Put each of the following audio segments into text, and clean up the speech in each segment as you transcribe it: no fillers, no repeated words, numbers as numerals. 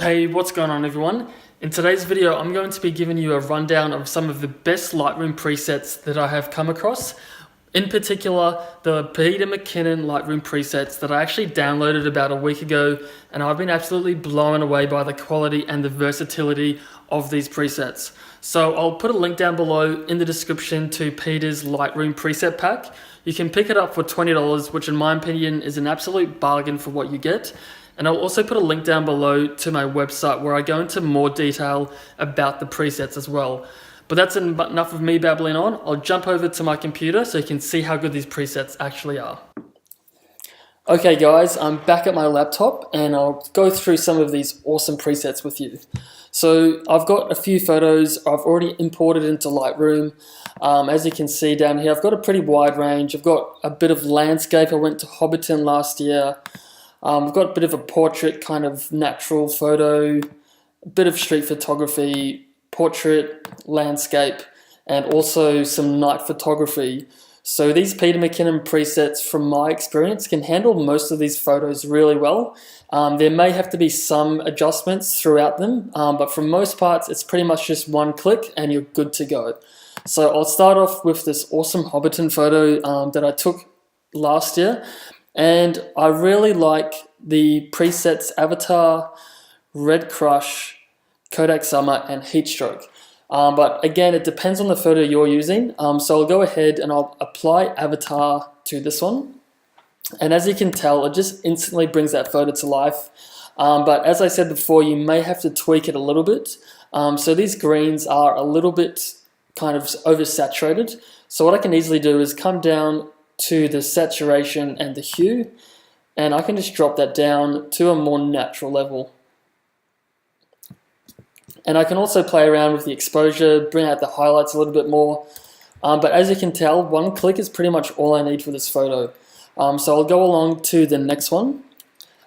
Hey, what's going on everyone? In today's video, I'm going to be giving you a rundown of some of the best Lightroom presets that I have come across. In particular, the Peter McKinnon Lightroom presets that I actually downloaded about a week ago, and I've been absolutely blown away by the quality and the versatility of these presets. So I'll put a link down below in the description to Peter's Lightroom preset pack. You can pick it up for $20, which in my opinion is an absolute bargain for what you get. And I'll also put a link down below to my website where I go into more detail about the presets as well. But that's enough of me babbling on. I'll jump over to my computer so you can see how good these presets actually are. Okay guys, I'm back at my laptop and I'll go through some of these awesome presets with you. So I've got a few photos I've already imported into Lightroom. As you can see down here, I've got a pretty wide range. I've got a bit of landscape. I went to Hobbiton last year. We've got a bit of a portrait kind of natural photo, a bit of street photography, portrait, landscape, and also some night photography. So these Peter McKinnon presets, from my experience, can handle most of these photos really well. There may have to be some adjustments throughout them, but for most parts, it's pretty much just one click and you're good to go. So I'll start off with this awesome Hobbiton photo that I took last year. And I really like the presets Avatar, Red Crush, Kodak Summer, and Heatstroke. But again, it depends on the photo you're using. So I'll go ahead and I'll apply Avatar to this one. And as you can tell, it just instantly brings that photo to life. But as I said before, you may have to tweak it a little bit. So these greens are a little bit kind of oversaturated. So what I can easily do is come down to the saturation and the hue, and I can just drop that down to a more natural level. And I can also play around with the exposure, bring out the highlights a little bit more. But as you can tell, one click is pretty much all I need for this photo. So I'll go along to the next one.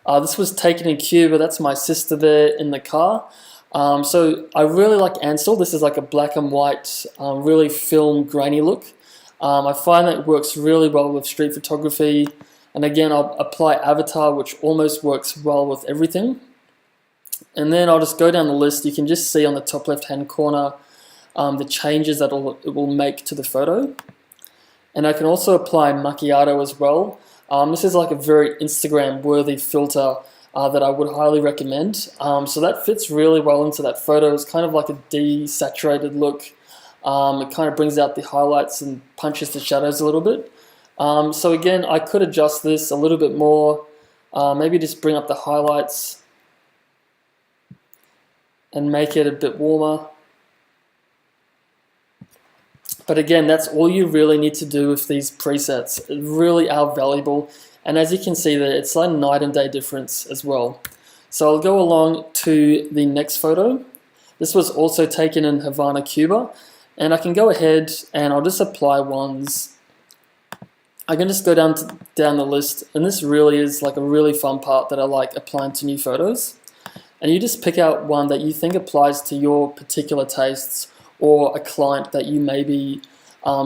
This was taken in Cuba. That's my sister there in the car. So I really like Ansel. This is like a black and white, really film grainy look. I find that it works really well with street photography, and again I'll apply Avatar, which almost works well with everything. And then I'll just go down the list. You can just see on the top left hand corner the changes that it will make to the photo. And I can also apply Macchiato as well. This is like a very Instagram worthy filter that I would highly recommend. So that fits really well into that photo. It's kind of like a desaturated look. It kind of brings out the highlights and punches the shadows a little bit. So again, I could adjust this a little bit more, maybe just bring up the highlights and make it a bit warmer. But again, that's all you really need to do with these presets. They really are valuable, and as you can see there, it's like a night and day difference as well. So I'll go along to the next photo. This was also taken in Havana, Cuba. And I can go ahead and I'll just apply ones. I can just go down the list, and this really is like a really fun part that I like applying to new photos. And you just pick out one that you think applies to your particular tastes or a client that you may be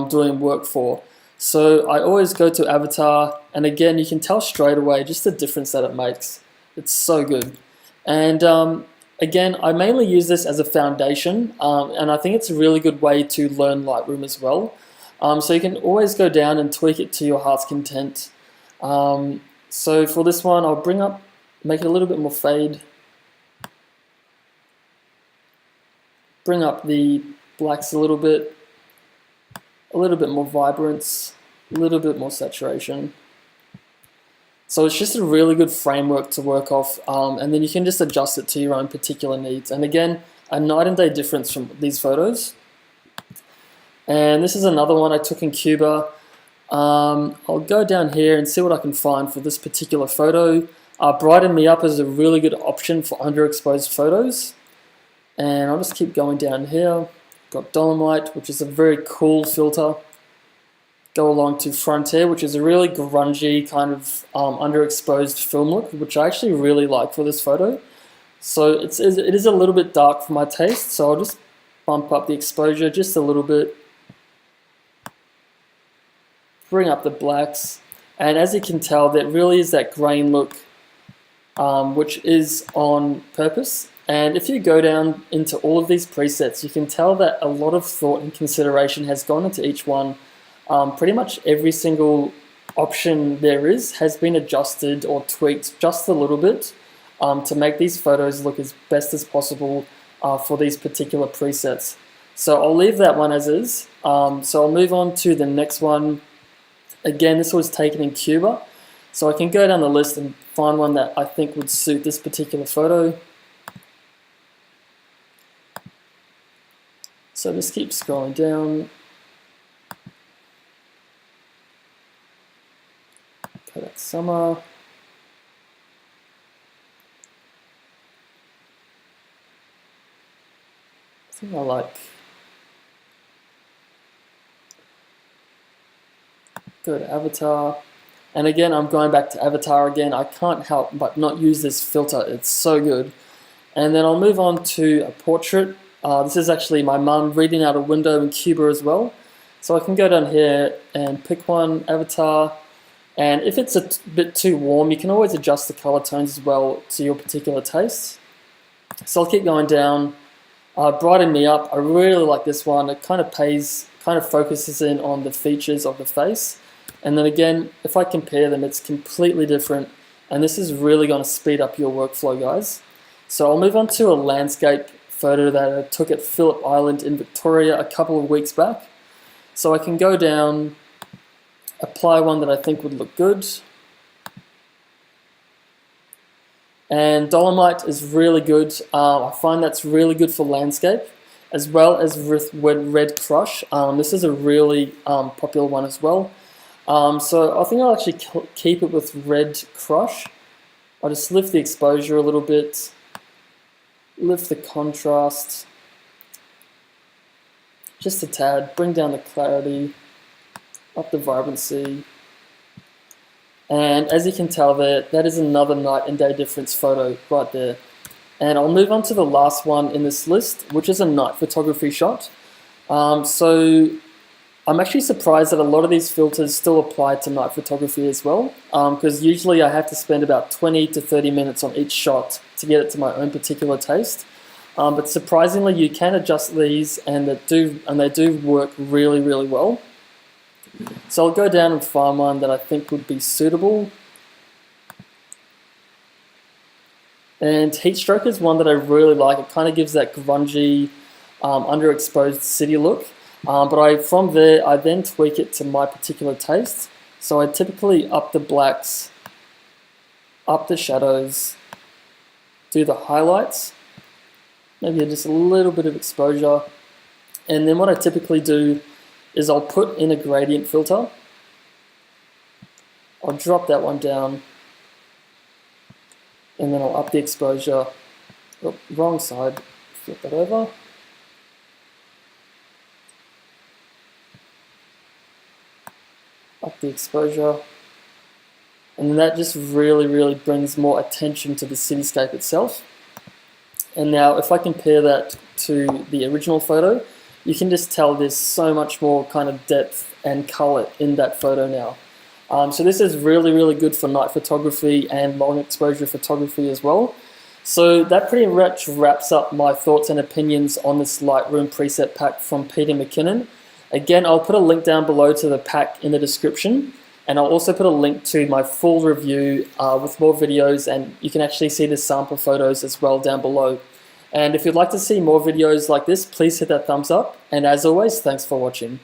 doing work for. So I always go to Avatar, and again you can tell straight away just the difference that it makes. It's so good. And again, I mainly use this as a foundation, and I think it's a really good way to learn Lightroom as well. So you can always go down and tweak it to your heart's content. So for this one, I'll make it a little bit more fade. Bring up the blacks a little bit more vibrance, a little bit more saturation. So it's just a really good framework to work off, and then you can just adjust it to your own particular needs. And again, a night and day difference from these photos. And this is another one I took in Cuba. I'll go down here and see what I can find for this particular photo. Brighten Me Up is a really good option for underexposed photos. And I'll just keep going down here. Got Dolomite, which is a very cool filter. Go along to Frontier, which is a really grungy kind of underexposed film look, which I actually really like for this photo. So it is a little bit dark for my taste, so I'll just bump up the exposure just a little bit. Bring up the blacks, and as you can tell, there really is that grain look, which is on purpose. And if you go down into all of these presets, you can tell that a lot of thought and consideration has gone into each one. Pretty much every single option there is has been adjusted or tweaked just a little bit to make these photos look as best as possible for these particular presets. So I'll leave that one as is. So I'll move on to the next one. Again, this was taken in Cuba. So I can go down the list and find one that I think would suit this particular photo. So just keep scrolling down. Kodak Summer. I think I like go to Avatar. And again, I'm going back to Avatar again. I can't help but not use this filter. It's so good. And then I'll move on to a portrait. This is actually my mum reading out a window in Cuba as well. So I can go down here and pick one, Avatar. And if it's a bit too warm, you can always adjust the color tones as well to your particular taste. So I'll keep going down. Brighten Me Up. I really like this one. It kind of focuses in on the features of the face. And then again, if I compare them, it's completely different. And this is really going to speed up your workflow, guys. So I'll move on to a landscape photo that I took at Phillip Island in Victoria a couple of weeks back. So I can go down, apply one that I think would look good. And Dolomite is really good. I find that's really good for landscape, as well as with Red Crush. This is a really popular one as well. So I think I'll actually keep it with Red Crush. I'll just lift the exposure a little bit, lift the contrast, just a tad, bring down the clarity, up the vibrancy. And as you can tell there, that is another night and day difference photo right there. And I'll move on to the last one in this list, which is a night photography shot. So I'm actually surprised that a lot of these filters still apply to night photography as well, because usually I have to spend about 20 to 30 minutes on each shot to get it to my own particular taste. But surprisingly, you can adjust these, and they do work really, really well. So I'll go down and find one that I think would be suitable. And Heatstroke is one that I really like. It kind of gives that grungy, underexposed city look. But from there, I then tweak it to my particular taste. So I typically up the blacks, up the shadows, do the highlights, maybe just a little bit of exposure. And then what I typically do is I'll put in a gradient filter. I'll drop that one down, and then I'll up the exposure. Oh, wrong side, flip that over. Up the exposure. And then that just really, really brings more attention to the cityscape itself. And now if I compare that to the original photo, you can just tell there's so much more kind of depth and color in that photo now. So this is really, really good for night photography and long exposure photography as well. So that pretty much wraps up my thoughts and opinions on this Lightroom preset pack from Peter McKinnon. Again, I'll put a link down below to the pack in the description, and I'll also put a link to my full review with more videos, and you can actually see the sample photos as well down below. And if you'd like to see more videos like this, please hit that thumbs up, and as always, thanks for watching.